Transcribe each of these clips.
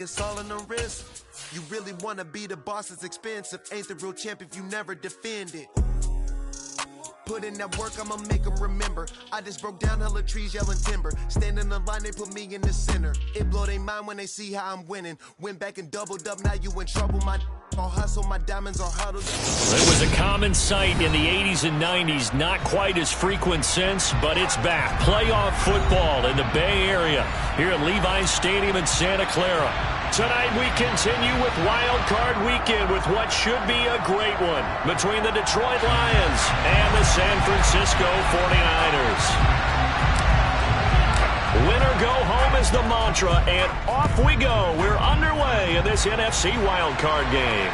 It's all in the wrist. You really wanna be the boss, it's expensive. Ain't the real champ if you never defend it. Put in that work, I'ma make them remember. I just broke down hella trees, yelling timber. Stand in the line, they put me in the center. It blow their mind when they see how I'm winning. Went back and doubled up, now you in trouble. My all hustle, my diamonds are huddled. It was a common sight in the 80s and 90s. Not quite as frequent since, but it's back. Playoff football in the Bay Area here at Levi's Stadium in Santa Clara. Tonight we continue with Wild Card Weekend with what should be a great one between the Detroit Lions and the San Francisco 49ers. Win or go home is the mantra, and off we go. We're underway in this NFC Wild Card game.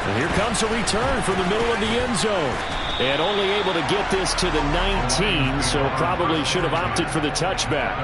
And here comes a return from the middle of the end zone. And only able to get this to the 19, so probably should have opted for the touchback.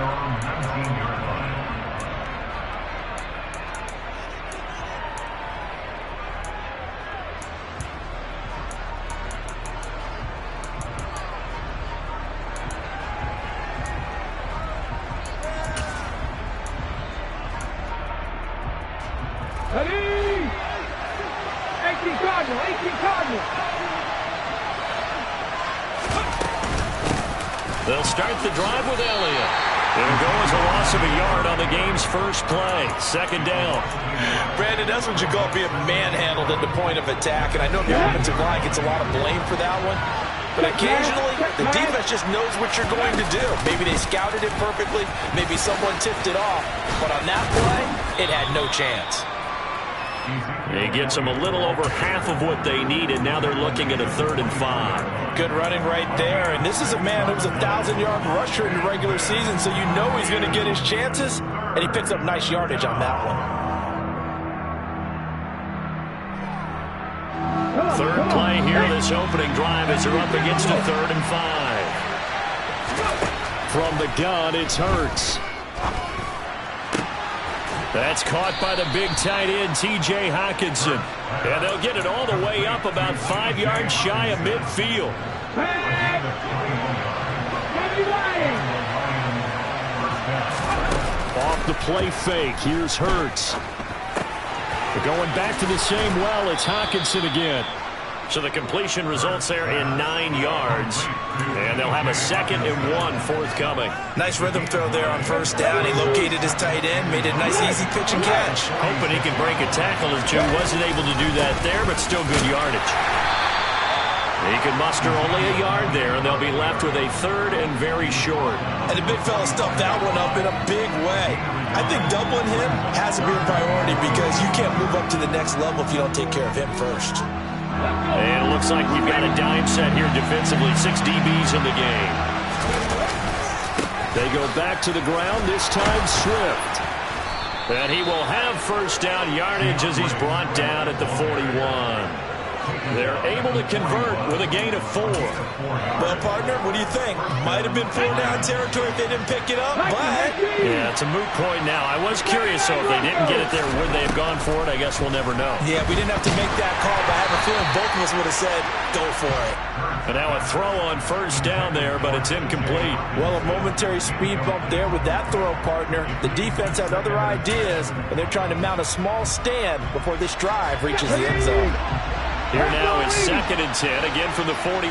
They'll start the drive with Elliott. It'll go as a loss of a yard on the game's first play. Second down. Brandon, that's what you call being manhandled at the point of attack. And I know the offensive line gets a lot of blame for that one. But occasionally, the defense just knows what you're going to do. Maybe they scouted it perfectly. Maybe someone tipped it off. But on that play, it had no chance. He gets them a little over half of what they needed. Now they're looking at a 3rd and 5. Good running right there. And this is a man who was a 1,000-yard rusher in the regular season, so you know he's going to get his chances. And he picks up nice yardage on that one. Third play here, this opening drive as they're up against a 3rd and 5. From the gun, it's Hurts. That's caught by the big tight end, T.J. Hockenson. And they'll get it all the way up about 5 yards shy of midfield. Off the play fake, here's Hurts. They're going back to the same well, it's Hockenson again. So the completion results there in 9 yards. And they'll have a 2nd and 1 forthcoming. Nice rhythm throw there on first down. He located his tight end, made a nice easy pitch and catch. Hoping he can break a tackle or two. Wasn't able to do that there, but still good yardage. He can muster only a yard there, and they'll be left with a 3rd and very short. And the big fella stuffed that one up in a big way. I think doubling him has to be a priority because you can't move up to the next level if you don't take care of him first. And it looks like we've got a dime set here defensively. 6 DBs in the game. They go back to the ground, this time Swift. And he will have first down yardage as he's brought down at the 41. They're able to convert with a gain of 4. Well, partner, what do you think? Might have been 4-down territory if they didn't pick it up, but... Yeah, it's a moot point now. I was curious, so if they didn't get it there, would they have gone for it? I guess we'll never know. Yeah, we didn't have to make that call, but I have a feeling both of us would have said, go for it. And now a throw on first down there, but it's incomplete. Well, a momentary speed bump there with that throw, partner. The defense had other ideas, and they're trying to mount a small stand before this drive reaches the end zone. Here now is 2nd and 10, again from the 41.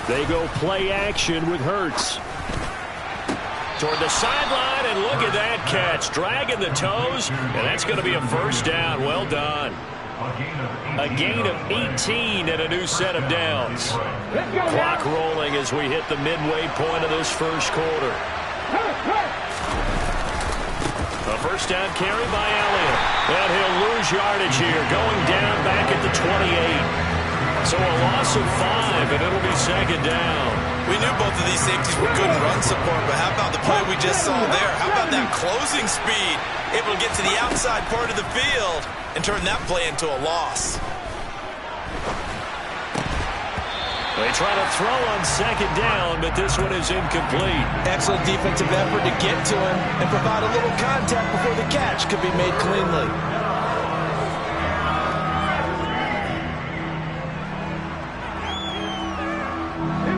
They go play action with Hurts. Toward the sideline, and look at that catch. Dragging the toes, and that's going to be a first down. Well done. A gain of 18 and a new set of downs. Clock rolling as we hit the midway point of this first quarter. A first down carry by Elliott. And he'll lose yardage here, going down back at the 28. So a loss of 5, and it'll be 2nd down. We knew both of these safeties were good in run support, but how about the play we just saw there? How about that closing speed? Able to get to the outside part of the field and turn that play into a loss. They try to throw on 2nd down, but this one is incomplete. Excellent defensive effort to get to him and provide a little contact before the catch could be made cleanly.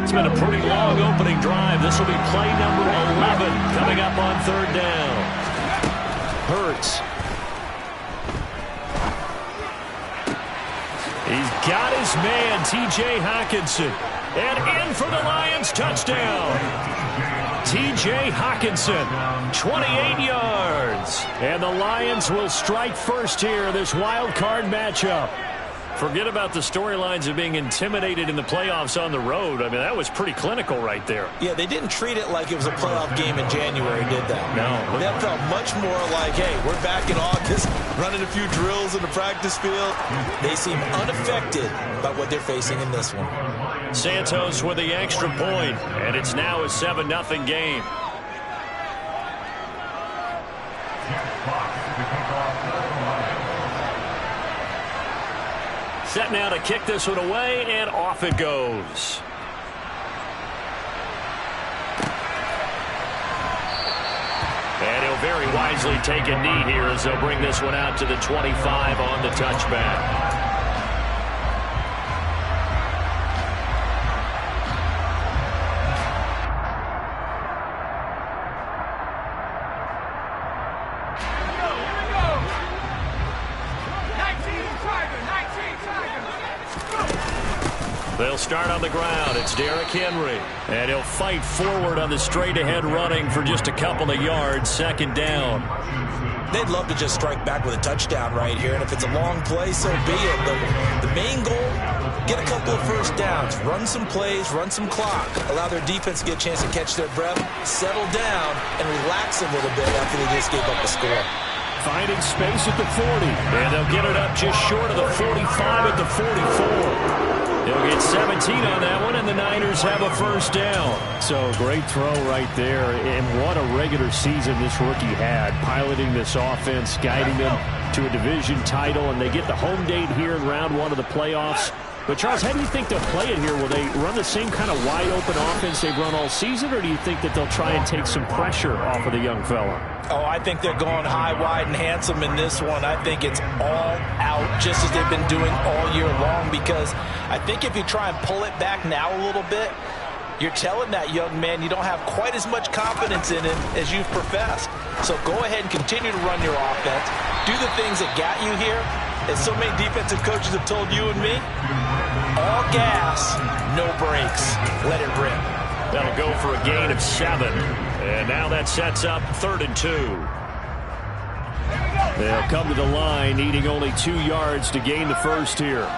It's been a pretty long opening drive. This will be play number 11 coming up on 3rd down. Hurts. He's got his man, T.J. Hockenson. And in for the Lions touchdown. T.J. Hockenson, 28 yards. And the Lions will strike first here, this wild card matchup. Forget about the storylines of being intimidated in the playoffs on the road. I mean, that was pretty clinical right there. Yeah, they didn't treat it like it was a playoff game in January, did they? No. That felt much more like, hey, we're back in August, running a few drills in the practice field. They seem unaffected by what they're facing in this one. Santos with the extra point, and it's now a 7-0 game. Set now to kick this one away, and off it goes. And he'll very wisely take a knee here as they'll bring this one out to the 25 on the touchback. They'll start on the ground. It's Derrick Henry. And he'll fight forward on the straight-ahead running for just a couple of yards. Second down. They'd love to just strike back with a touchdown right here. And if it's a long play, so be it. The main goal, get a couple of first downs. Run some plays, run some clock. Allow their defense to get a chance to catch their breath, settle down, and relax a little bit after they just gave up a score. Finding space at the 40. And they'll get it up just short of the 45 at the 44. They'll get 17 on that one, and the Niners have a first down. So, great throw right there, and what a regular season this rookie had, piloting this offense, guiding them to a division title, and they get the home date here in round one of the playoffs. But, Charles, how do you think they'll play it here? Will they run the same kind of wide-open offense they've run all season, or do you think that they'll try and take some pressure off of the young fella? Oh, I think they're going high, wide, and handsome in this one. I think it's all out, just as they've been doing all year long, because I think if you try and pull it back now a little bit, you're telling that young man you don't have quite as much confidence in him as you've professed. So go ahead and continue to run your offense. Do the things that got you here. As so many defensive coaches have told you and me, all gas, no brakes. Let it rip. That'll go for a gain of 7. And now that sets up 3rd and 2. They'll come to the line, needing only 2 yards to gain the first here.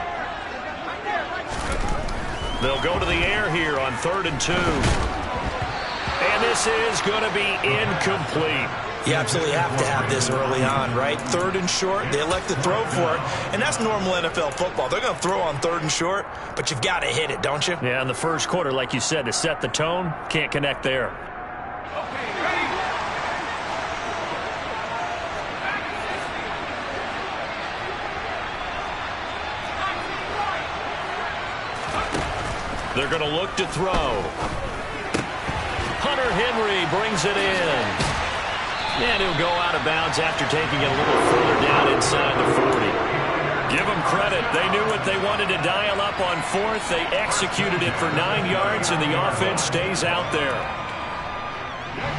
They'll go to the air here on 3rd and 2. And this is going to be incomplete. You absolutely have to have this early on, right? 3rd and short, they elect to throw for it, and that's normal NFL football. They're going to throw on 3rd and short, but you've got to hit it, don't you? Yeah, in the first quarter, like you said, to set the tone, can't connect there. They're going to look to throw. Hunter Henry brings it in. And he'll go out of bounds after taking it a little further down inside the 40. Give them credit. They knew what they wanted to dial up on 4th. They executed it for 9 yards, and the offense stays out there.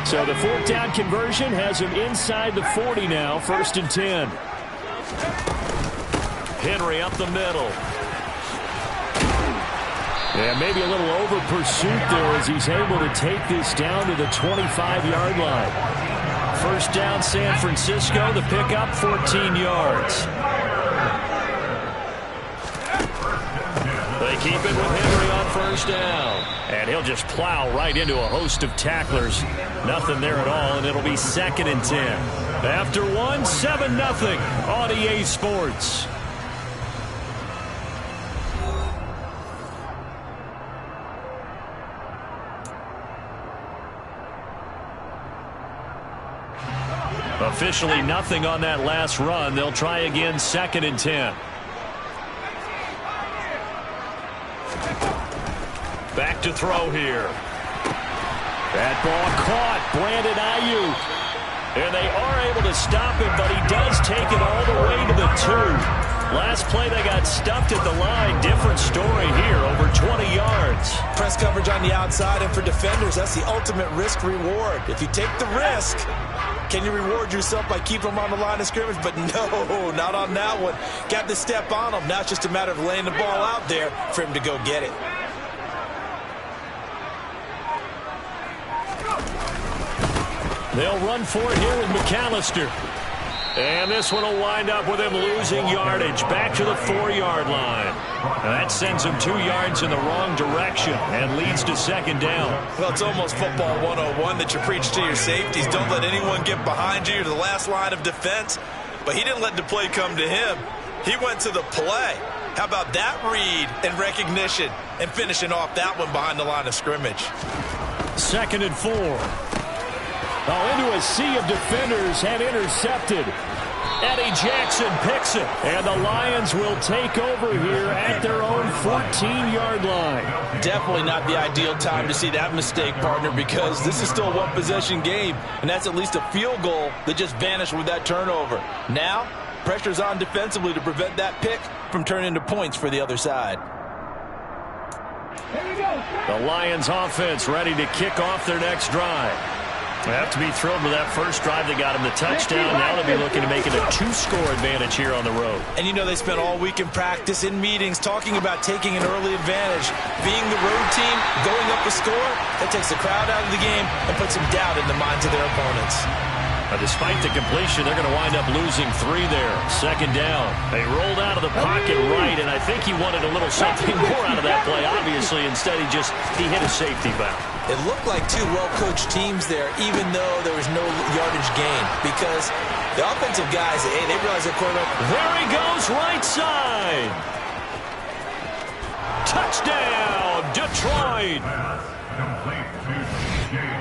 So the 4th down conversion has him inside the 40 now, 1st and 10. Henry up the middle. Yeah, maybe a little over pursuit there as he's able to take this down to the 25-yard line. First down, San Francisco. The pickup, 14 yards. They keep it with Henry on first down. And he'll just plow right into a host of tacklers. Nothing there at all, and it'll be 2nd and 10. After one, 7-0 on EA Sports. Officially nothing on that last run. They'll try again, 2nd and 10. Back to throw here. That ball caught. Brandon Ayuk. And they are able to stop him, but he does take it all the way to the 2. Last play, they got stuffed at the line. Different story here, over 20 yards. Press coverage on the outside, and for defenders, that's the ultimate risk-reward. If you take the risk, Can you reward yourself by keeping them on the line of scrimmage? But no, not on that one. Got to step on them. Now it's just a matter of laying the ball out there for him to go get it. They'll run for it here with McAllister. And this one will wind up with him losing yardage back to the 4-yard line. And that sends him 2 yards in the wrong direction and leads to second down. Well, it's almost football 101 that you preach to your safeties. Don't let anyone get behind you. You're the last line of defense. But he didn't let the play come to him. He went to the play. How about that read and recognition and finishing off that one behind the line of scrimmage? 2nd and 4. Oh, into a sea of defenders and intercepted. Eddie Jackson picks it, and the Lions will take over here at their own 14-yard line. Definitely not the ideal time to see that mistake, partner, because this is still a one-possession game, and that's at least a field goal that just vanished with that turnover. Now, pressure's on defensively to prevent that pick from turning into points for the other side. The Lions offense ready to kick off their next drive. They have to be thrilled with that first drive that got them the touchdown. Now they'll be looking to make it a 2-score advantage here on the road. And you know they spent all week in practice, in meetings, talking about taking an early advantage. Being the road team, going up a score, that takes the crowd out of the game and puts some doubt in the minds of their opponents. But despite the completion, they're going to wind up losing 3 there. Second down. They rolled out of the pocket right, and I think he wanted a little something more out of that play, obviously. Instead, he hit a safety valve. It looked like 2 well-coached teams there, even though there was no yardage gain, because the offensive guys, they realize their quarterback. There he goes, right side. Touchdown, Detroit.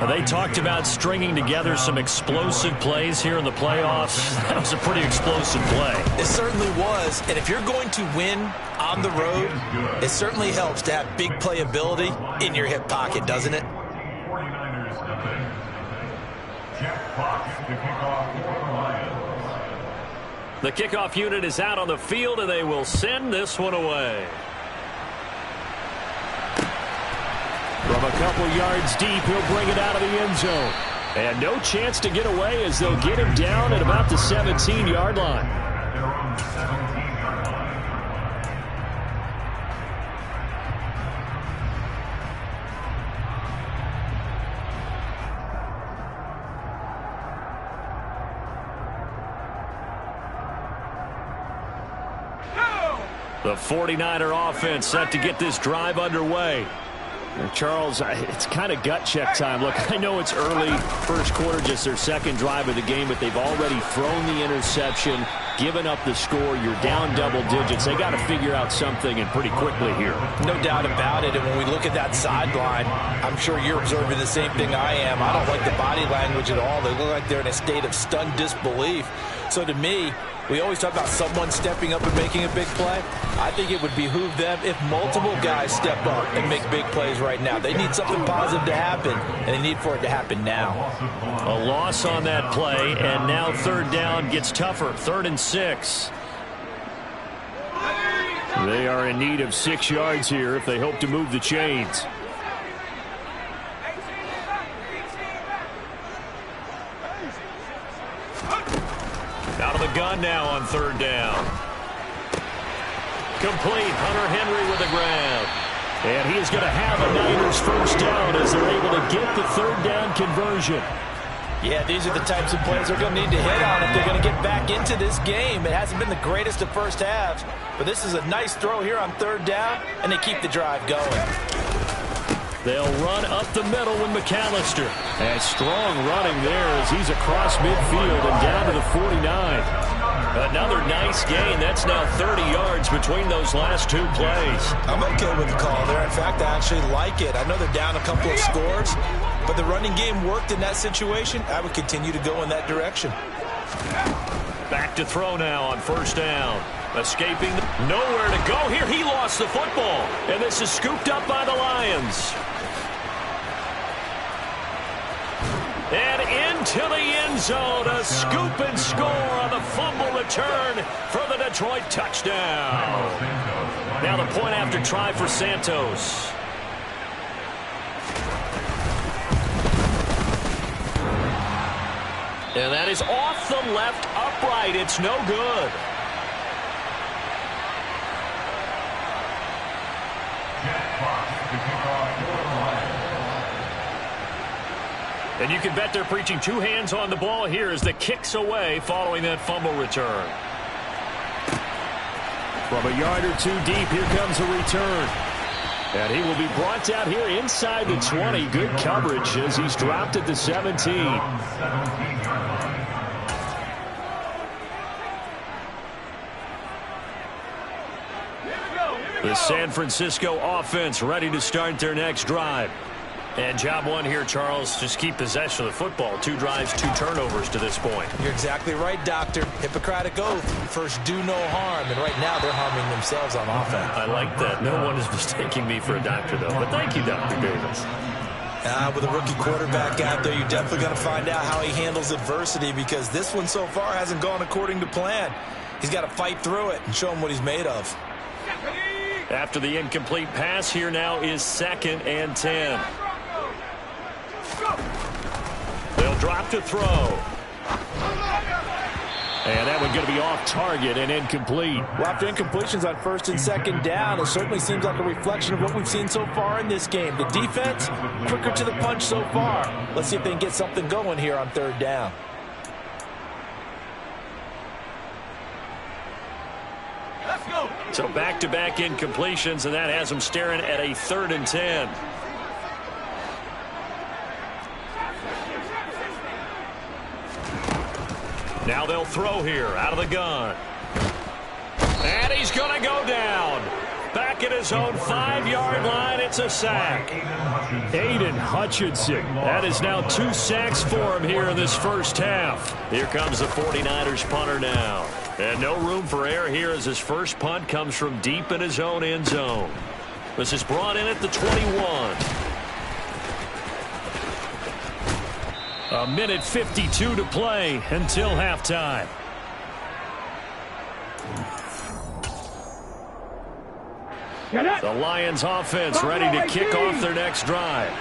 They talked about stringing together some explosive plays here in the playoffs. That was a pretty explosive play. It certainly was. And if you're going to win on the road, it certainly helps to have big playability in your hip pocket, doesn't it? The kickoff unit is out on the field, and they will send this one away. From a couple yards deep, he'll bring it out of the end zone. And no chance to get away as they'll get him down at about the 17-yard line. The 49er offense set to get this drive underway. Charles, it's kind of gut check time. Look, I know it's early, first quarter, just their second drive of the game, but they've already thrown the interception, given up the score. You're down double digits. They got to figure out something, and pretty quickly here. No doubt about it. And when we look at that sideline, I'm sure you're observing the same thing I am. I don't like the body language at all. They look like they're in a state of stunned disbelief. So to me, we always talk about someone stepping up and making a big play. I think it would behoove them if multiple guys step up and make big plays right now. They need something positive to happen, and they need for it to happen now. A loss on that play, and now third down gets tougher. 3rd and 6. They are in need of 6 yards here if they hope to move the chains. Out of the gun now on 3rd down. Complete. Hunter Henry with the grab. And he is going to have a Niners first down as they're able to get the 3rd down conversion. Yeah, these are the types of plays they're going to need to hit on if they're going to get back into this game. It hasn't been the greatest of first halves, but this is a nice throw here on 3rd down, and they keep the drive going. They'll run up the middle with McAllister. And strong running there as he's across midfield and down to the 49. Another nice gain. That's now 30 yards between those last 2 plays. I'm okay with the call there. In fact, I actually like it. I know they're down a couple of scores, but the running game worked in that situation. I would continue to go in that direction. Back to throw now on 1st down. Escaping. Nowhere to go here. He lost the football. And this is scooped up by the Lions. And into the end zone, a scoop and score on the fumble return for the Detroit touchdown. Now the point after try for Santos. And that is off the left upright. It's no good. And you can bet they're preaching two hands on the ball here as the kick's away following that fumble return. From a yard or two deep, here comes a return. And he will be brought out here inside the 20. Good coverage as he's dropped at the 17. The San Francisco offense ready to start their next drive. And job one here, Charles, just keep possession of the football. 2 drives, 2 turnovers to this point. You're exactly right, Doctor. Hippocratic oath. First, do no harm. And right now, they're harming themselves on offense. I like that. No one is mistaking me for a doctor, though. But thank you, Dr. Davis. With a rookie quarterback out there, you're definitely going to find out how he handles adversity because this one so far hasn't gone according to plan. He's got to fight through it and show him what he's made of. After the incomplete pass, here now is 2nd and 10. They'll drop to throw. And that one's going to be off target and incomplete. Well, after incompletions on 1st and 2nd down, it certainly seems like a reflection of what we've seen so far in this game. The defense, quicker to the punch so far. Let's see if they can get something going here on 3rd down. So back-to-back incompletions, and that has them staring at a 3rd and 10. Now they'll throw here out of the gun. And he's going to go down. Back at his own 5-yard line, it's a sack. Aiden Hutchinson. That is now 2 sacks for him here in this first half. Here comes the 49ers punter now. And no room for error here as his first punt comes from deep in his own end zone. This is brought in at the 21. A minute 52 to play until halftime. The Lions offense ready to kick off their next drive.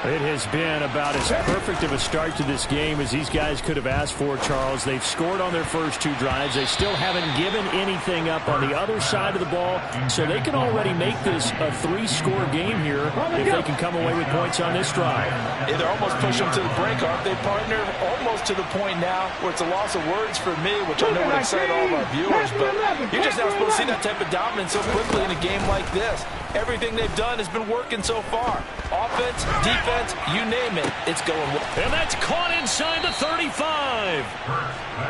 It has been about as perfect of a start to this game as these guys could have asked for, Charles. They've scored on their first 2 drives. They still haven't given anything up on the other side of the ball, so they can already make this a 3-score game here if they can come away with points on this drive. Yeah, they're almost pushing them to the break, aren't they, partner? Almost to the point now where it's a loss of words for me, which I know would excite all of our viewers, but you're just not supposed to see that type of dominance so quickly in a game like this. Everything they've done has been working so far. Offense, defense, you name it, it's going well. And that's caught inside the 35.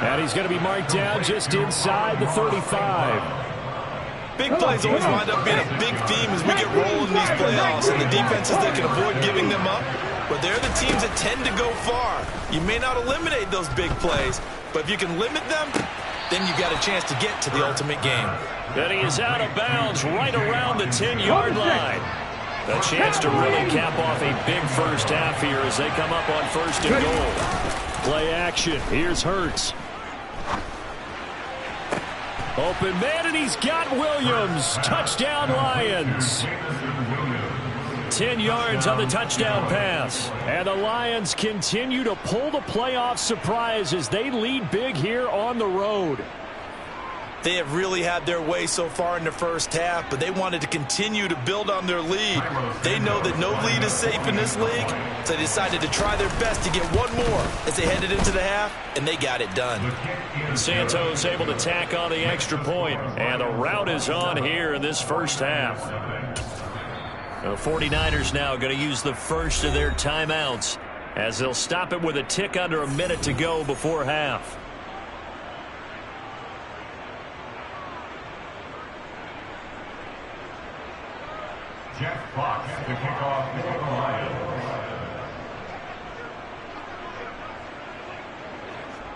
And he's going to be marked down just inside the 35. Big plays always wind up being a big theme as we get rolling in these playoffs, and the defenses that can avoid giving them up, but they're the teams that tend to go far. You may not eliminate those big plays, but if you can limit them, then you got a chance to get to the ultimate game. And he is out of bounds right around the 10-yard line. A chance to really cap off a big first half here as they come up on 1st and goal. Play action. Here's Hurts. Open man, and he's got Williams. Touchdown, Lions. 10 yards on the touchdown pass. And the Lions continue to pull the playoff surprise as they lead big here on the road. They have really had their way so far in the first half, but they wanted to continue to build on their lead. They know that no lead is safe in this league, so they decided to try their best to get one more as they headed into the half, and they got it done. Santos able to tack on the extra point, and the route is on here in this first half. The 49ers now going to use the first of their timeouts as they'll stop it with a tick under a minute to go before half. Jeff Fox to kick off for the Lions.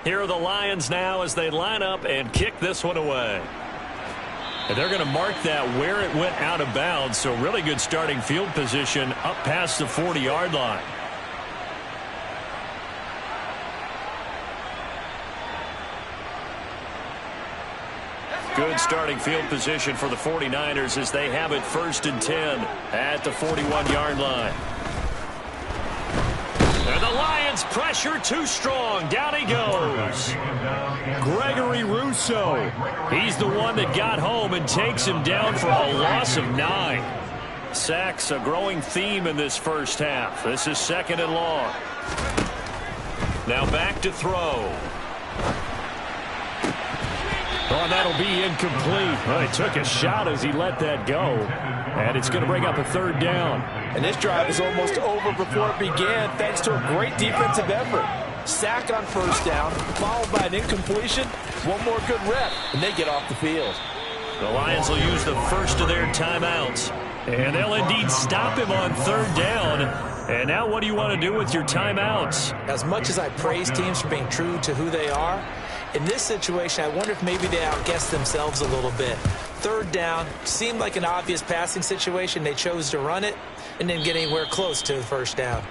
Here are the Lions now as they line up and kick this one away. And they're going to mark that where it went out of bounds, so really good starting field position up past the 40-yard line. Good starting field position for the 49ers as they have it 1st and 10 at the 41-yard line. And the Lions Lions pressure too strong. Down he goes. Gregory Rousseau. He's the one that got home and takes him down for a loss of 9. Sacks a growing theme in this first half. This is 2nd and long. Now back to throw. Oh, that'll be incomplete. Well, he took a shot as he let that go. And it's going to bring up a 3rd down. And this drive is almost over before it began thanks to a great defensive effort. Sack on 1st down, followed by an incompletion. One more good rep, and they get off the field. The Lions will use the first of their timeouts. And they'll indeed stop him on 3rd down. And now what do you want to do with your timeouts? As much as I praise teams for being true to who they are, in this situation, I wonder if maybe they outguessed themselves a little bit. 3rd down seemed like an obvious passing situation. They chose to run it and didn't get anywhere close to the 1st down.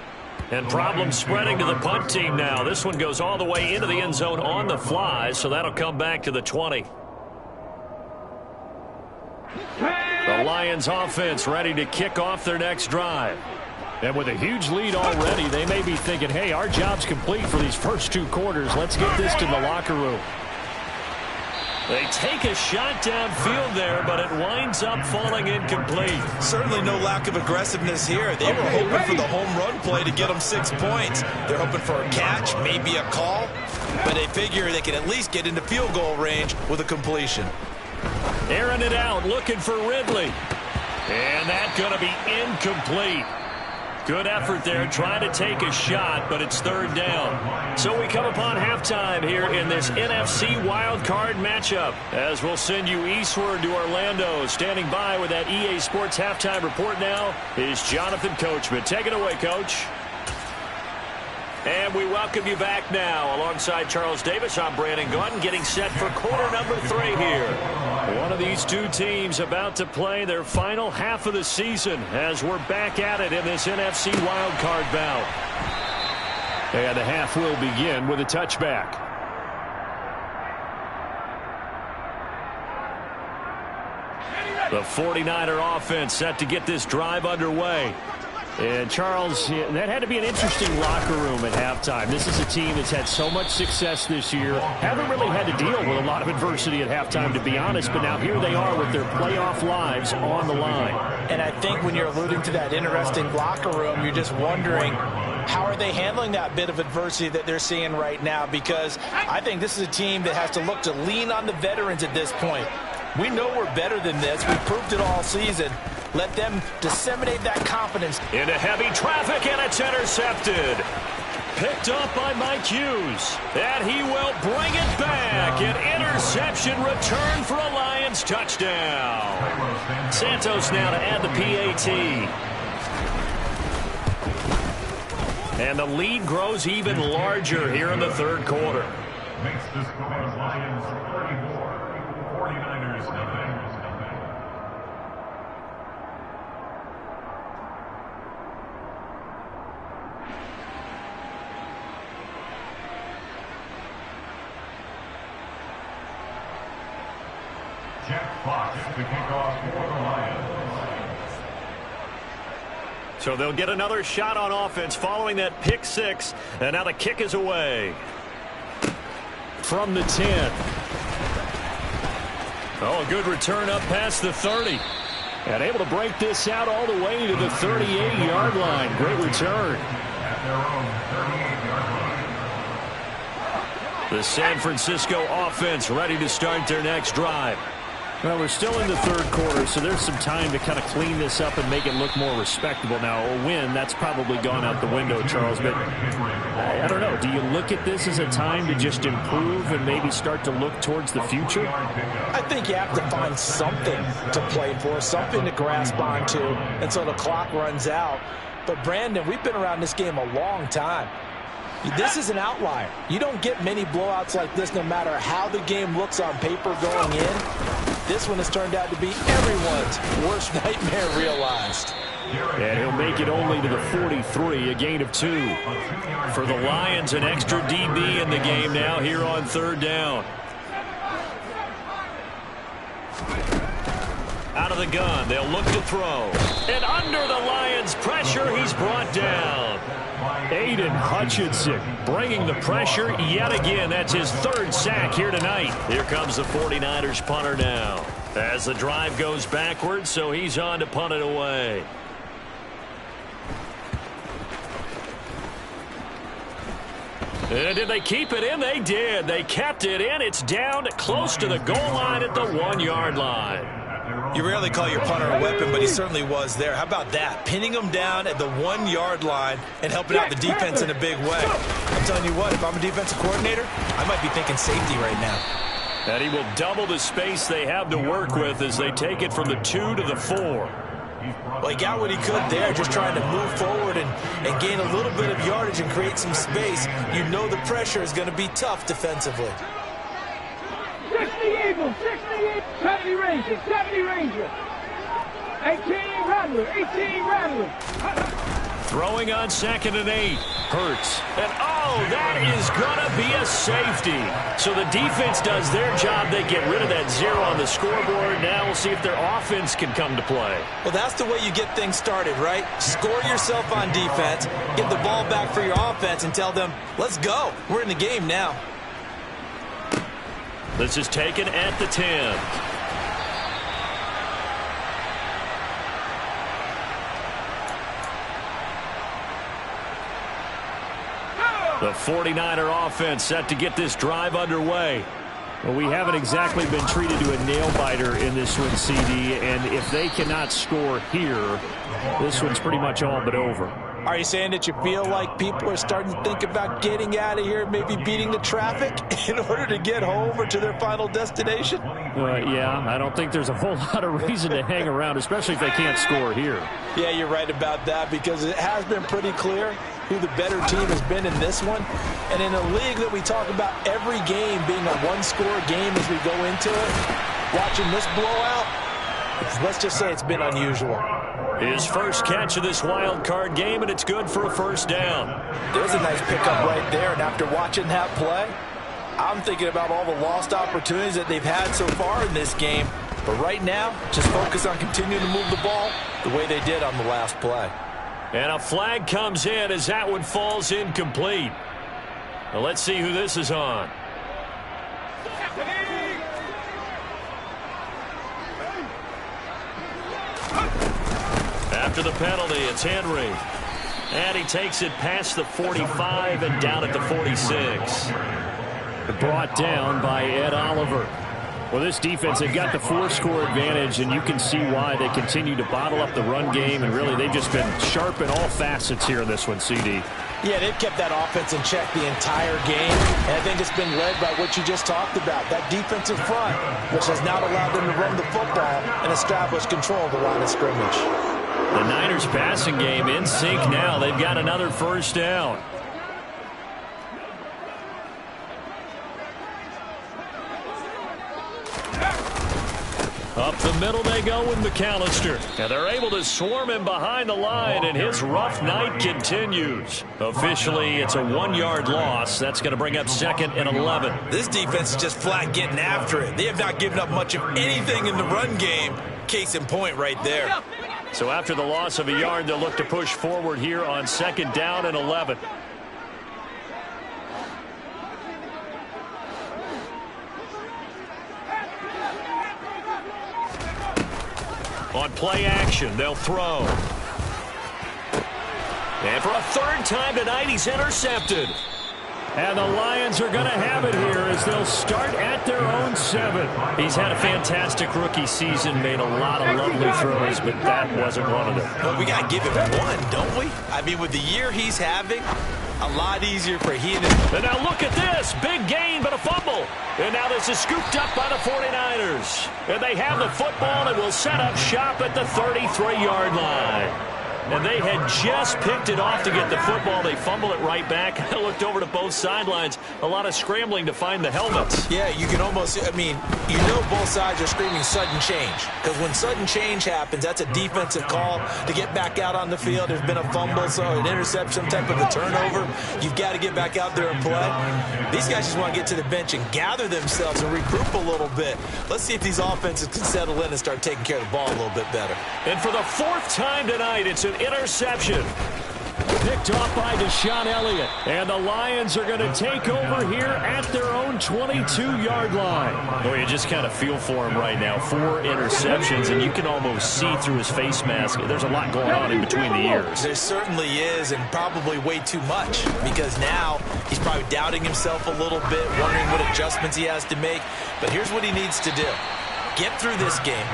And problems spreading to the punt team now. This one goes all the way into the end zone on the fly, so that'll come back to the 20. The Lions offense ready to kick off their next drive. And with a huge lead already, they may be thinking, hey, our job's complete for these first 2 quarters. Let's get this to the locker room. They take a shot downfield there, but it winds up falling incomplete. Certainly no lack of aggressiveness here. They were hoping for the home run play to get them 6 points. They're hoping for a catch, maybe a call, but they figure they can at least get into field goal range with a completion. Airing it out, looking for Ridley. And that's going to be incomplete. Good effort there, trying to take a shot, but it's 3rd down. So we come upon halftime here in this NFC wildcard matchup, as we'll send you eastward to Orlando. Standing by with that EA Sports halftime report now is Jonathan Coachman. Take it away, Coach. And we welcome you back now. Alongside Charles Davis, I'm Brandon Gaudin, getting set for quarter number 3 here. One of these 2 teams about to play their final half of the season as we're back at it in this NFC wildcard bout. And the half will begin with a touchback. The 49er offense set to get this drive underway. And, Charles, that had to be an interesting locker room at halftime. This is a team that's had so much success this year. Haven't really had to deal with a lot of adversity at halftime, to be honest. But now here they are with their playoff lives on the line. And I think when you're alluding to that interesting locker room, you're just wondering, how are they handling that bit of adversity that they're seeing right now? Because I think this is a team that has to look to lean on the veterans at this point. We know we're better than this. We proved it all season. Let them disseminate that confidence. Into heavy traffic, and it's intercepted. Picked up by Mike Hughes. And he will bring it back. An interception return for a Lions touchdown. Santos now to add the PAT. And the lead grows even larger here in the 3rd quarter. Makes the score Lions 34, 49ers nothing. Jeff Fox to kick off for the Lions. So they'll get another shot on offense following that pick 6. And now the kick is away. From the 10. Oh, a good return up past the 30. And able to break this out all the way to the 38-yard line. Great return. At their own 38-yard line. The San Francisco offense ready to start their next drive. Well, we're still in the 3rd quarter, so there's some time to kind of clean this up and make it look more respectable. Now, a win, that's probably gone out the window, Charles. But I don't know. Do you look at this as a time to just improve and maybe start to look towards the future? I think you have to find something to play for, something to grasp onto until the clock runs out. But, Brandon, we've been around this game a long time. This is an outlier. You don't get many blowouts like this no matter how the game looks on paper going in. This one has turned out to be everyone's worst nightmare realized. And he'll make it only to the 43, a gain of 2. For the Lions, an extra DB in the game now here on 3rd down. Out of the gun, they'll look to throw. And under the Lions' pressure, he's brought down. Aiden Hutchinson bringing the pressure yet again. That's his third sack here tonight. Here comes the 49ers punter now. As the drive goes backwards, so he's on to punt it away. And did they keep it in? They did. They kept it in. It's down close to the goal line at the 1-yard line. You rarely call your punter a weapon, but he certainly was there. How about that? Pinning him down at the 1-yard line and helping out the defense in a big way. I'm telling you what, if I'm a defensive coordinator, I might be thinking safety right now. And he will double the space they have to work with as they take it from the 2 to the 4. Well, he got what he could there, just trying to move forward and gain a little bit of yardage and create some space. You know the pressure is going to be tough defensively. 60 Eagles, 60 Eagles, 70 Rangers, 70 Rangers. 18 Rattler, 18 Rattler. Throwing on 2nd and 8. Hurts. And oh, that is going to be a safety. So the defense does their job. They get rid of that 0 on the scoreboard. Now we'll see if their offense can come to play. Well, that's the way you get things started, right? Score yourself on defense, get the ball back for your offense, and tell them, let's go. We're in the game now. This is taken at the 10. The 49er offense set to get this drive underway. Well, we haven't exactly been treated to a nail-biter in this one, CD, and if they cannot score here, this one's pretty much all but over. Are you saying that you feel like people are starting to think about getting out of here, maybe beating the traffic in order to get home or to their final destination? Yeah, I don't think there's a whole lot of reason to hang around, especially if they can't score here. Yeah, you're right about that, because it has been pretty clear who the better team has been in this one. And in a league that we talk about every game being a one-score game as we go into it, watching this blowout, let's just say it's been unusual. His first catch of this wild card game, and it's good for a first down. There's a nice pickup right there, and after watching that play, I'm thinking about all the lost opportunities that they've had so far in this game. But right now, just focus on continuing to move the ball the way they did on the last play. And a flag comes in as that one falls incomplete. Now let's see who this is on. After the penalty, it's Henry. And he takes it past the 45 and down at the 46. Brought down by Ed Oliver. Well, this defense, they've got the 4-score advantage, and you can see why they continue to bottle up the run game, and really they've just been sharp in all facets here in this one, CD. Yeah, they've kept that offense in check the entire game, and I think it's been led by what you just talked about, that defensive front, which has now allowed them to run the football and establish control of the line of scrimmage. The Niners passing game in sync now. They've got another first down. Up the middle they go with McAllister. And they're able to swarm him behind the line, and his rough night continues. Officially, it's a 1-yard loss. That's going to bring up 2nd and 11. This defense is just flat getting after it. They have not given up much of anything in the run game. Case in point right there. So after the loss of a yard, they'll look to push forward here on 2nd down and 11. On play action, they'll throw. And for a 3rd time tonight, he's intercepted. And the Lions are going to have it here as they'll start at their own 7. He's had a fantastic rookie season, made a lot of lovely throws, but that wasn't one of them. Well, we got to give him one, don't we? I mean, with the year he's having, a lot easier for he and his... And now look at this. Big gain, but a fumble. And now this is scooped up by the 49ers. And they have the football and will set up shop at the 33-yard line. And they had just picked it off to get the football. They fumble it right back. I looked over to both sidelines. A lot of scrambling to find the helmets. Yeah, you can almost, you know both sides are screaming sudden change. Because when sudden change happens, that's a defensive call to get back out on the field. There's been a fumble, so an interception, some type of a turnover. You've got to get back out there and play. These guys just want to get to the bench and gather themselves and regroup a little bit. Let's see if these offenses can settle in and start taking care of the ball a little bit better. And for the fourth time tonight, it's an interception. Picked off by Deshaun Elliott. And the Lions are going to take over here at their own 22-yard line. Boy, you just kind of feel for him right now. 4 interceptions, and you can almost see through his face mask. There's a lot going on in between the ears. There certainly is, and probably way too much, because now he's probably doubting himself a little bit, wondering what adjustments he has to make. But here's what he needs to do. Get through this game.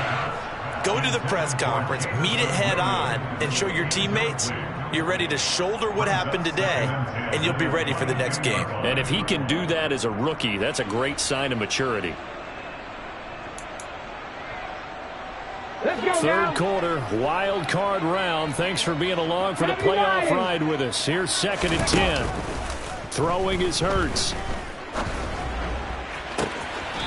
Go to the press conference, meet it head on, and show your teammates you're ready to shoulder what happened today, and you'll be ready for the next game. And if he can do that as a rookie, that's a great sign of maturity. Third quarter, wild card round. Thanks for being along for the playoff ride with us. Here's 2nd and 10. Throwing is Hurts.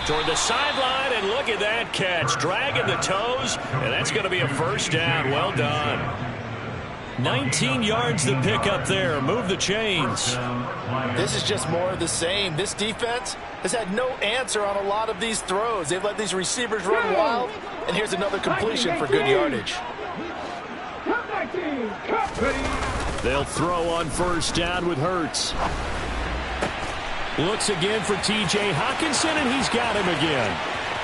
Toward the sideline, and look at that catch. Dragging the toes, and that's going to be a first down. Well done. 19 yards to pick up there. Move the chains. This is just more of the same. This defense has had no answer on a lot of these throws. They've let these receivers run wild, and here's another completion for good yardage. They'll throw on first down with Hurts. Looks again for T.J. Hockenson, and he's got him again.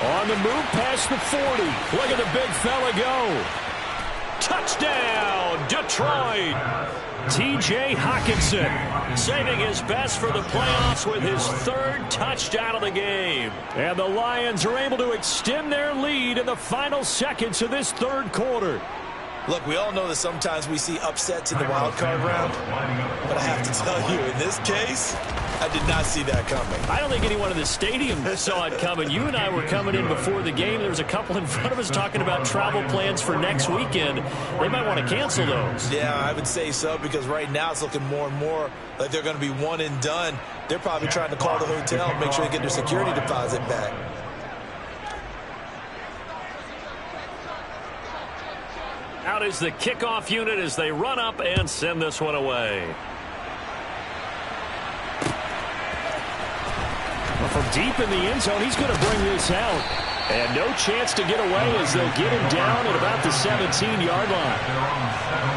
On the move past the 40. Look at the big fella go. Touchdown, Detroit. T.J. Hockenson saving his best for the playoffs with his 3rd touchdown of the game. And the Lions are able to extend their lead in the final seconds of this 3rd quarter. Look, we all know that sometimes we see upsets in the wild card round, but I have to tell you, in this case, I did not see that coming. I don't think anyone in the stadium saw it coming. You and I were coming in before the game. There was a couple in front of us talking about travel plans for next weekend. They might want to cancel those. Yeah, I would say so, because right now it's looking more and more like they're going to be one and done. They're probably trying to call the hotel and make sure they get their security deposit back. Out is the kickoff unit as they run up and send this one away. From deep in the end zone, he's going to bring this out. And no chance to get away as they'll get him down at about the 17-yard line.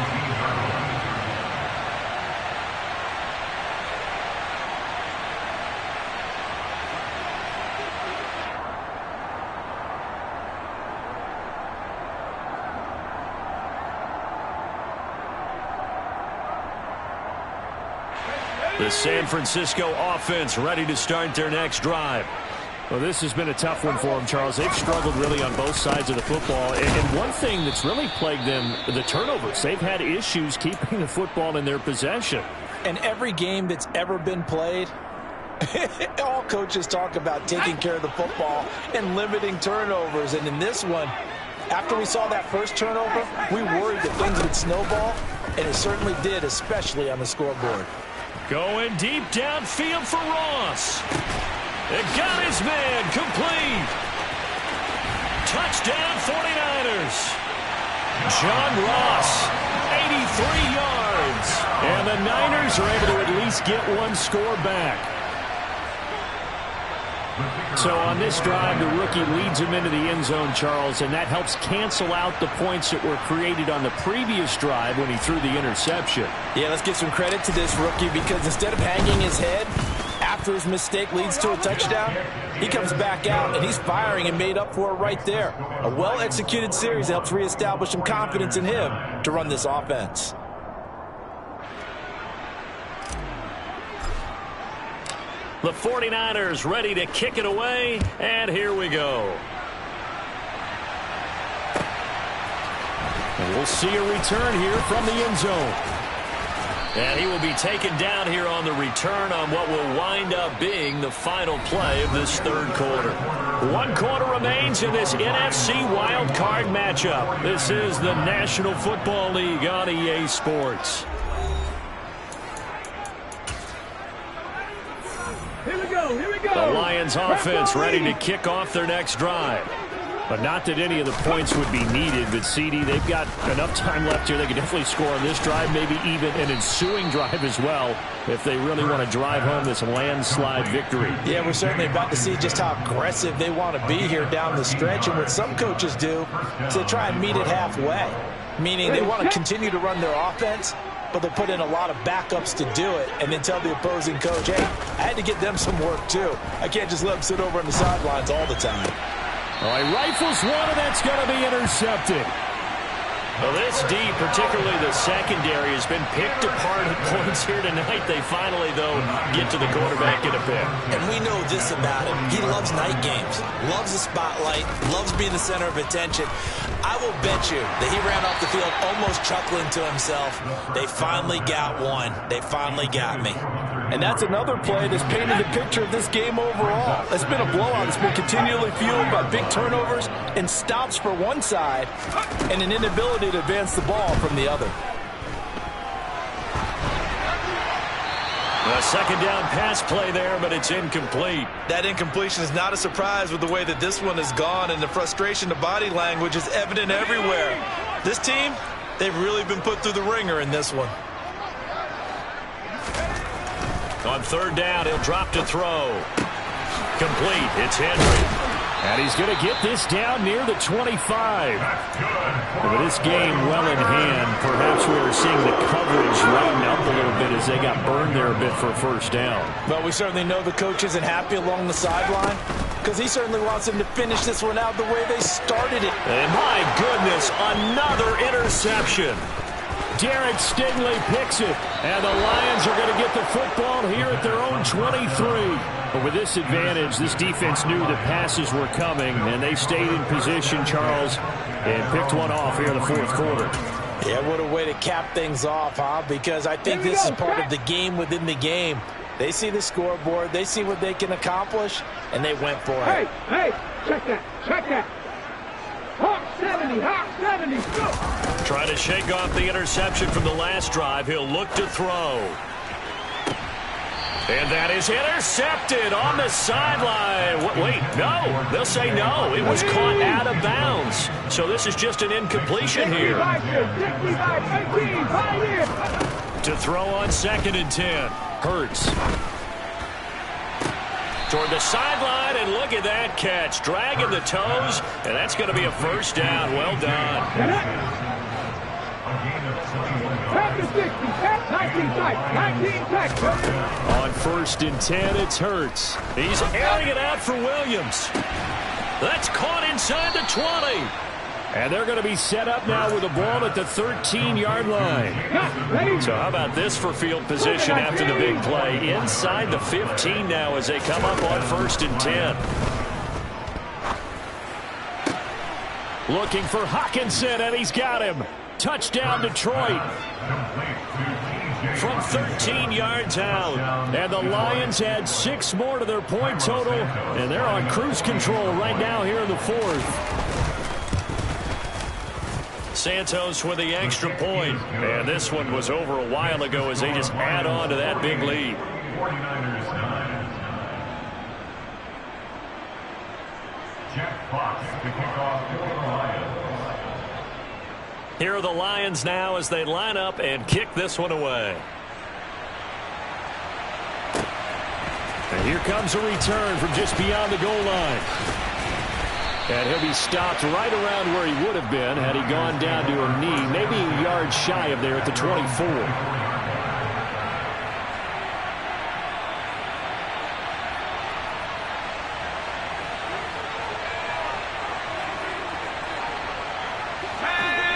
The San Francisco offense ready to start their next drive. Well, this has been a tough one for them, Charles. They've struggled really on both sides of the football. And one thing that's really plagued them, the turnovers. They've had issues keeping the football in their possession. And every game that's ever been played, all coaches talk about taking care of the football and limiting turnovers. And in this one, after we saw that first turnover, we worried that things would snowball, and it certainly did, especially on the scoreboard. Going deep downfield for Ross. It got his man complete. Touchdown 49ers. John Ross, 83 yards. And the Niners are able to at least get one score back. So on this drive, the rookie leads him into the end zone, Charles, and that helps cancel out the points that were created on the previous drive when he threw the interception. Yeah, let's give some credit to this rookie, because instead of hanging his head after his mistake leads to a touchdown, he comes back out and he's firing and made up for it right there. A well-executed series helps reestablish some confidence in him to run this offense. The 49ers ready to kick it away, and here we go. And we'll see a return here from the end zone. And he will be taken down here on the return on what will wind up being the final play of this third quarter. 1 quarter remains in this NFC Wild Card matchup. This is the National Football League on EA Sports. Here we go. The Lions offense ready to kick off their next drive. But not that any of the points would be needed. But, CD, they've got enough time left here. They can definitely score on this drive, maybe even an ensuing drive as well, if they really want to drive home this landslide victory. Yeah, we're certainly about to see just how aggressive they want to be here down the stretch. And what some coaches do is they try and meet it halfway, meaning they want to continue to run their offense, but they'll put in a lot of backups to do it and then tell the opposing coach, hey, I had to get them some work too. I can't just let them sit over on the sidelines all the time. He rifles one, and that's going to be intercepted. Well, this D, particularly the secondary, has been picked apart at points here tonight. They finally, though, get to the quarterback in a pick. And we know this about him. He loves night games, loves the spotlight, loves being the center of attention. I will bet you that he ran off the field almost chuckling to himself. They finally got one. They finally got me. And that's another play that's painted the picture of this game overall. It's been a blowout. It's been continually fueled by big turnovers and stops for one side and an inability to advance the ball from the other. A second down pass play there, but it's incomplete. That incompletion is not a surprise with the way that this one has gone, and the frustration, the body language is evident everywhere. This team, they've really been put through the ringer in this one. On third down, he'll drop to throw. Complete. It's Henry. And he's going to get this down near the 25. With this game well in hand, perhaps we are seeing the coverage lighten up a little bit as they got burned there a bit for a first down. But we certainly know the coach isn't happy along the sideline because he certainly wants them to finish this one out the way they started it. And my goodness, another interception. Derek Stingley picks it, and the Lions are going to get the football here at their own 23. But with this advantage, this defense knew the passes were coming, and they stayed in position, Charles, and picked one off here in the fourth quarter. Yeah, what a way to cap things off, huh? Because I think this is part of the game within the game. They see the scoreboard, they see what they can accomplish, and they went for it. Hey, check that. Hawk 70, go! Trying to shake off the interception from the last drive. He'll look to throw. And that is intercepted on the sideline. Wait, no. They'll say no. It was caught out of bounds. So this is just an incompletion here. 65, 18, 5 here. To throw on 2nd and 10. Hurts. Toward the sideline, and look at that catch. Dragging the toes, and that's going to be a first down. Well done. 19 tackles. On 1st and 10, it's Hurts. He's airing it out for Williams. That's caught inside the 20. And they're going to be set up now with the ball at the 13-yard line. So how about this for field position after the big play? Inside the 15 now as they come up on 1st and 10. Looking for Hockenson, and he's got him. Touchdown, Detroit. From 13 yards out. And the Lions add 6 more to their point total, and they're on cruise control right now here in the fourth. Santos with the extra point. And this one was over a while ago as they just add on to that big lead. 49ers 9. Jeff Fox to kick off for the Lions. Here are the Lions now as they line up and kick this one away. And here comes a return from just beyond the goal line. And he'll be stopped right around where he would have been had he gone down to a knee, maybe a yard shy of there at the 24.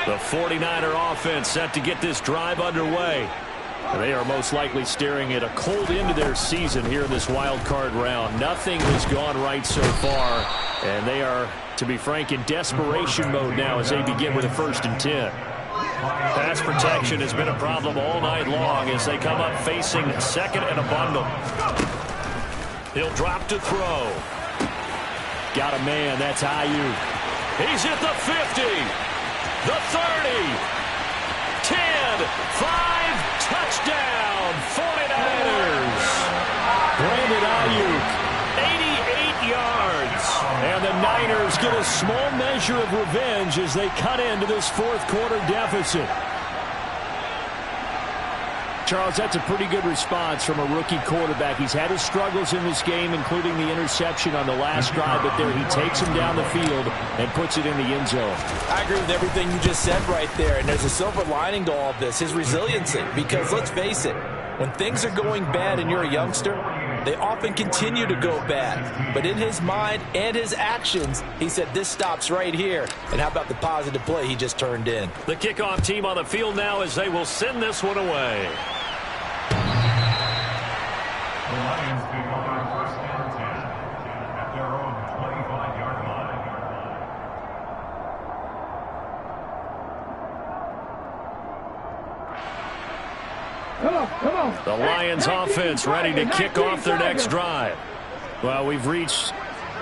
The 49er offense set to get this drive underway. They are most likely staring at a cold end to their season here in this wild card round. Nothing has gone right so far, and they are, to be frank, in desperation mode now as they begin with a 1st and 10. Pass protection has been a problem all night long as they come up facing second and a bundle. He'll drop to throw. Got a man. That's Ayuk. He's at the 50, the 30, 10, 5, touchdown, 49ers. Brandon Ayuk, 88 yards. And the Niners get a small measure of revenge as they cut into this fourth quarter deficit. Charles, that's a pretty good response from a rookie quarterback. He's had his struggles in this game, including the interception on the last drive, but there he takes him down the field and puts it in the end zone. I agree with everything you just said right there, and there's a silver lining to all of this, his resiliency, because let's face it, when things are going bad and you're a youngster, they often continue to go bad. But in his mind and his actions, he said this stops right here. And how about the positive play he just turned in? The kickoff team on the field now as they will send this one away. The Lions pick up on 1st and 10 at their own 25-yard line. Come on. The Lions offense ready to kick off their next drive. Well, we've reached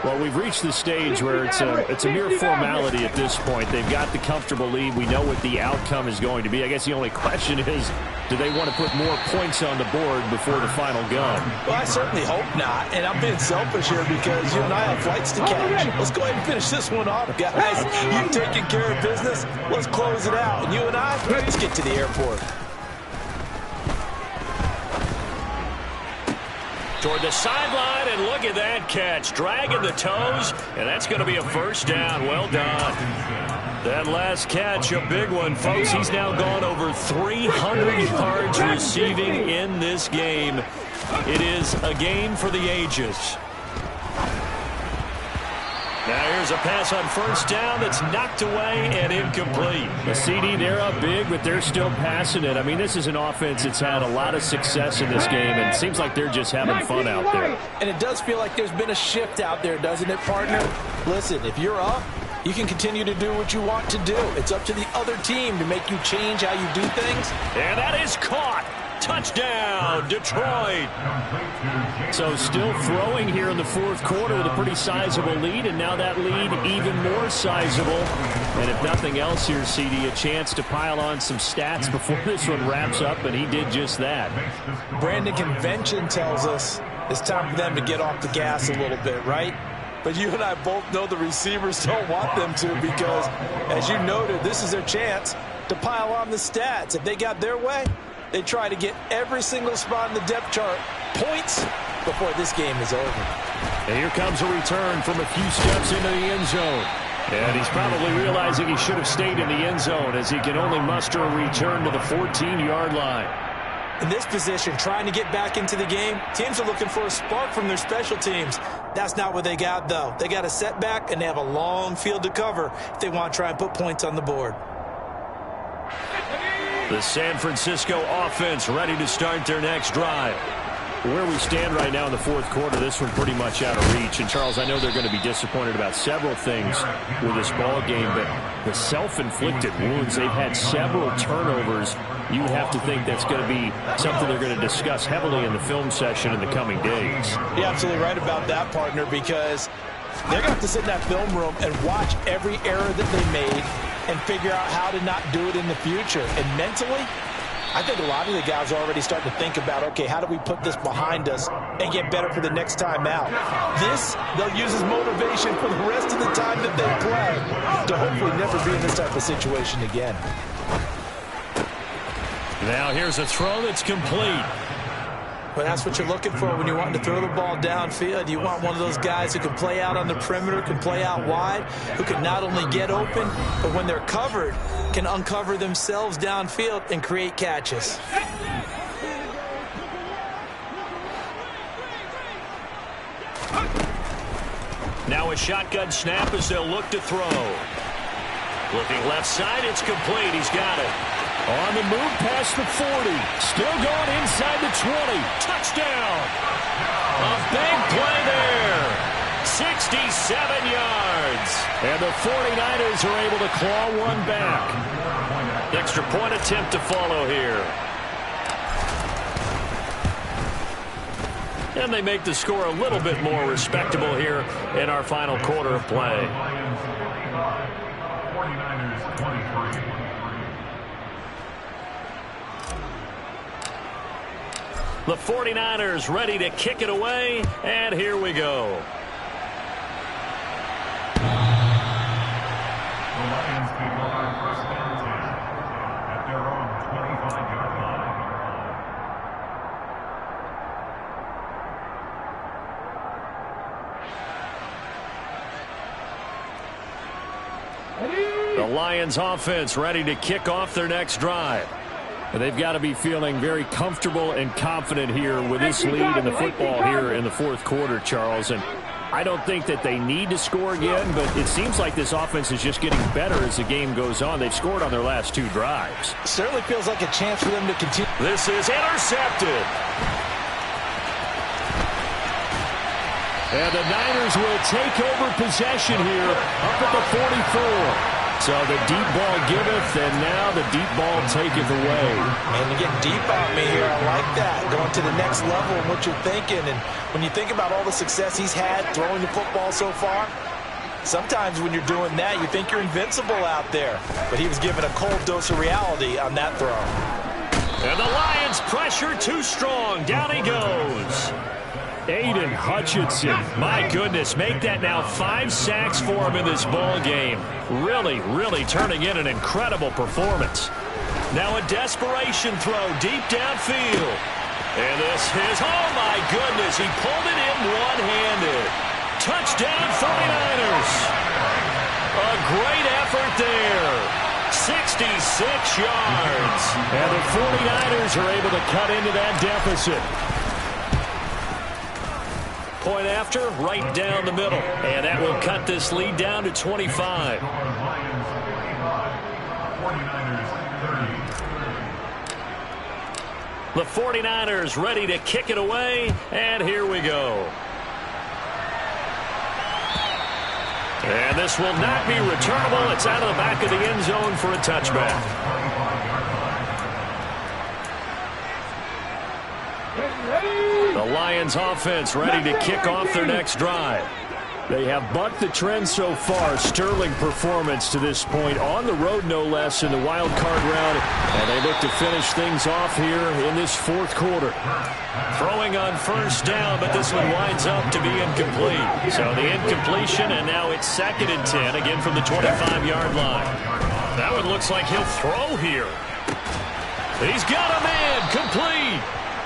the stage where it's a mere formality at this point. They've got the comfortable lead. We know what the outcome is going to be. I guess the only question is, do they want to put more points on the board before the final gun? Well, I certainly hope not. And I'm being selfish here because you and I have flights to catch. Let's go ahead and finish this one off, guys. You've taken care of business. Let's close it out. And you and I, let's get to the airport. Toward the sideline, and look at that catch. Dragging the toes, and that's going to be a first down. Well done. That last catch, a big one, folks. He's now gone over 300 yards receiving in this game. It is a game for the ages. Now here's a pass on first down that's knocked away and incomplete. The CD, they're up big, but they're still passing it. I mean, this is an offense that's had a lot of success in this game, and it seems like they're just having fun out there. And it does feel like there's been a shift out there, doesn't it, partner? Listen, if you're up, you can continue to do what you want to do. It's up to the other team to make you change how you do things. And that is caught. Touchdown, Detroit. So still throwing here in the fourth quarter with a pretty sizable lead, and now that lead even more sizable. And if nothing else here, CD, a chance to pile on some stats before this one wraps up, and he did just that. Brandon, convention tells us it's time for them to get off the gas a little bit, right? But you and I both know the receivers don't want them to because, as you noted, this is their chance to pile on the stats. If they got their way, they try to get every single spot in the depth chart points before this game is over. And here comes a return from a few steps into the end zone. And he's probably realizing he should have stayed in the end zone as he can only muster a return to the 14-yard line. In this position, trying to get back into the game, teams are looking for a spark from their special teams. That's not what they got, though. They got a setback, and they have a long field to cover if they want to try and put points on the board. The San Francisco offense ready to start their next drive. Where we stand right now in the fourth quarter, this one pretty much out of reach. And, Charles, I know they're going to be disappointed about several things with this ball game, but the self-inflicted wounds, they've had several turnovers. You have to think that's going to be something they're going to discuss heavily in the film session in the coming days. You're absolutely right about that, partner, because they're going to have to sit in that film room and watch every error that they made and figure out how to not do it in the future. And mentally, I think a lot of the guys are already starting to think about, okay, how do we put this behind us and get better for the next time out? This, they'll use as motivation for the rest of the time that they play to hopefully never be in this type of situation again. Now here's a throw that's complete. But that's what you're looking for when you're wanting to throw the ball downfield. You want one of those guys who can play out on the perimeter, can play out wide, who can not only get open, but when they're covered, can uncover themselves downfield and create catches. Now a shotgun snap as they'll look to throw. Looking left side, it's complete. He's got it. On the move past the 40. Still going inside the 20. Touchdown. A big play there. 67 yards. And the 49ers are able to claw one back. Extra point attempt to follow here. And they make the score a little bit more respectable here in our final quarter of play. 49ers 23. The 49ers ready to kick it away, and here we go. The Lions pick up on first and 10 at their own 25-yard line. The Lions offense ready to kick off their next drive. They've got to be feeling very comfortable and confident here with this lead in the football here in the fourth quarter, Charles. And I don't think that they need to score again, but it seems like this offense is just getting better as the game goes on. They've scored on their last 2 drives. Certainly feels like a chance for them to continue. This is intercepted. And the Niners will take over possession here up at the 44. So the deep ball giveth, and now the deep ball taketh away. Man, you get deep on me here. I like that. Going to the next level in what you're thinking. And when you think about all the success he's had throwing the football so far, sometimes when you're doing that, you think you're invincible out there. But he was given a cold dose of reality on that throw. And the Lions pressure too strong. Down he goes. Aiden Hutchinson, my goodness, make that now 5 sacks for him in this ball game. Really, really turning in an incredible performance. Now a desperation throw deep downfield. And this is, oh my goodness, he pulled it in one-handed. Touchdown 49ers. A great effort there. 66 yards. And the 49ers are able to cut into that deficit. Point after, right down the middle. And that will cut this lead down to 25. The 49ers ready to kick it away, and here we go. And this will not be returnable. It's out of the back of the end zone for a touchback. The Lions offense ready to kick off their next drive. They have bucked the trend so far. Sterling performance to this point on the road, no less, in the wild card round. And they look to finish things off here in this fourth quarter. Throwing on first down, but this one winds up to be incomplete. So the incompletion, and now it's 2nd and 10, again from the 25-yard line. That one looks like he'll throw here. He's got a man, complete.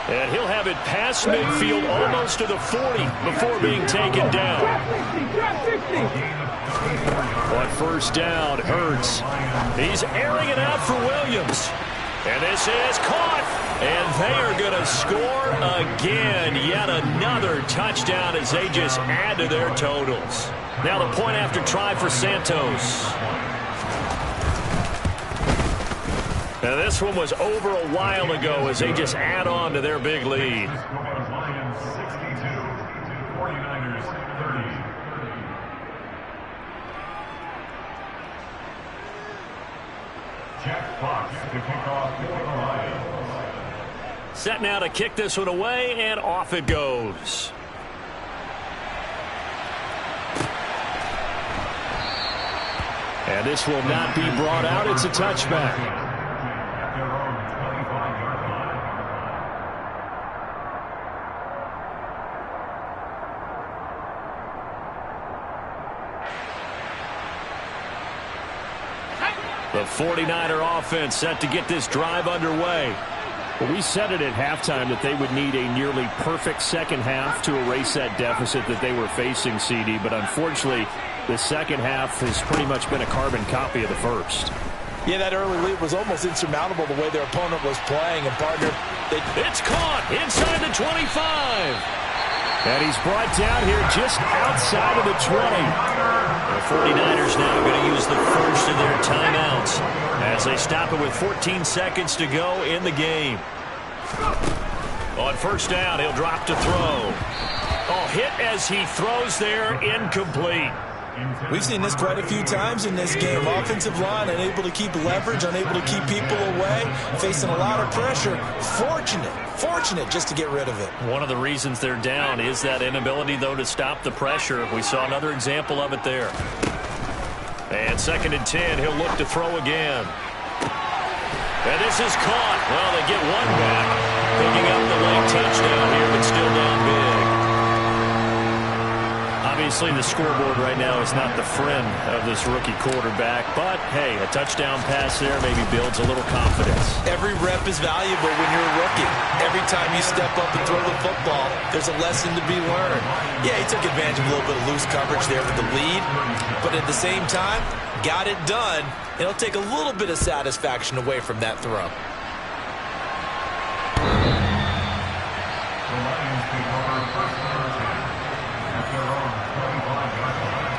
And he'll have it past midfield almost to the 40 before being taken down. On first down, Hurts. He's airing it out for Williams. And this is caught. And they are going to score again. Yet another touchdown as they just add to their totals. Now the point after try for Santos. Now this one was over a while ago as they just add on to their big lead. Lions 62, 49ers 30. Jack Fox to kick off for the Lions. Set now to kick this one away, and off it goes. And this will not be brought out. It's a touchback. The 49er offense set to get this drive underway. Well, we said it at halftime that they would need a nearly perfect second half to erase that deficit that they were facing, CD. But unfortunately, the second half has pretty much been a carbon copy of the first. Yeah, that early lead was almost insurmountable the way their opponent was playing. And, partner, it's caught inside the 25. And he's brought down here just outside of the 20. The 49ers now going to use the first of their timeouts as they stop it with 14 seconds to go in the game. On first down, he'll drop to throw. Oh, hit as he throws there, incomplete. We've seen this quite a few times in this game. Offensive line unable to keep leverage, unable to keep people away, facing a lot of pressure. Fortunate just to get rid of it. One of the reasons they're down is that inability, though, to stop the pressure. We saw another example of it there. And 2nd and 10, he'll look to throw again. And this is caught. Well, they get one back. Picking up the late touchdown here, but still down big. Obviously, the scoreboard right now is not the friend of this rookie quarterback. But, hey, a touchdown pass there maybe builds a little confidence. Every rep is valuable when you're a rookie. Every time you step up and throw the football, there's a lesson to be learned. Yeah, he took advantage of a little bit of loose coverage there with the lead. But at the same time, got it done. It'll take a little bit of satisfaction away from that throw. The Lions take over 1st and 10 at their own 25-yard line.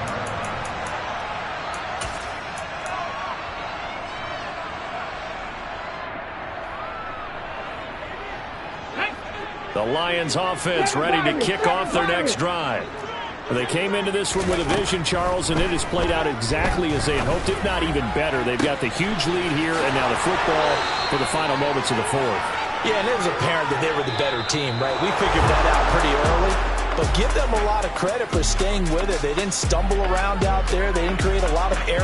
The Lions offense ready to kick off their next drive. They came into this one with a vision, Charles, and it has played out exactly as they had hoped, if not even better. They've got the huge lead here, and now the football for the final moments of the 4th. Yeah, and it was apparent that they were the better team, right? We figured that out pretty early, but give them a lot of credit for staying with it. They didn't stumble around out there. They didn't create a lot of errors.